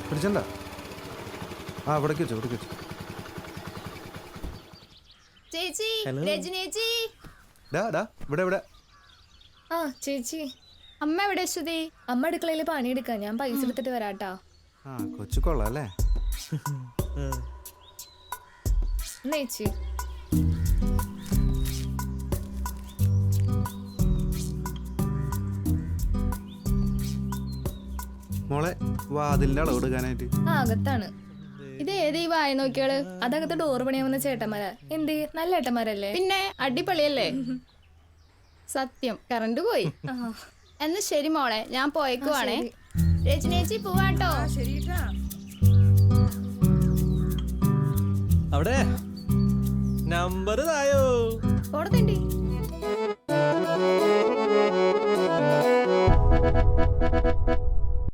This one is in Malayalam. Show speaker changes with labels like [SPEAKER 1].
[SPEAKER 1] പിടിച്ചണ്ട. ആ ഇവിടേക്ക് വെച്ചോ, ഇവിടേക്ക് വെച്ചോ.
[SPEAKER 2] ചേച്ചി, രജനേച്ചി.
[SPEAKER 1] ഇവിടെ ഇവിടെ.
[SPEAKER 2] ആ ചേച്ചി, അമ്മ എവിടെ? ശ്രുതി അമ്മ അടുക്കളയിൽ പണിയെടുക്കാം, ഞാൻ പൈസ എടുത്തിട്ട് വരാട്ടാ.
[SPEAKER 1] ആ കൊച്ചു കൊള്ളാം അല്ലേ?
[SPEAKER 2] ചേച്ചി
[SPEAKER 1] മോളെ വാതിലിന്റെ അളവ് എടുക്കാനായിട്ട്.
[SPEAKER 2] ആ അകത്താണ്. ഇത് ഏത് ഈ വായ നോക്കിയാള്? അതകത്ത് ഡോർ പണിയാവുന്ന ചേട്ടന്മാരാ. എന്ത് നല്ല ഏട്ടന്മാരല്ലേ? പിന്നെ അടിപൊളിയല്ലേ? സത്യം കറണ്ട് പോയി. എന്നാ ശരി മോളെ, ഞാൻ പോയേക്കുവാണേ. രജനേച്ചി പോവാട്ടോ.
[SPEAKER 3] അവിടെ നമ്പർ തായോ?
[SPEAKER 2] കൊടുത്തണ്ടി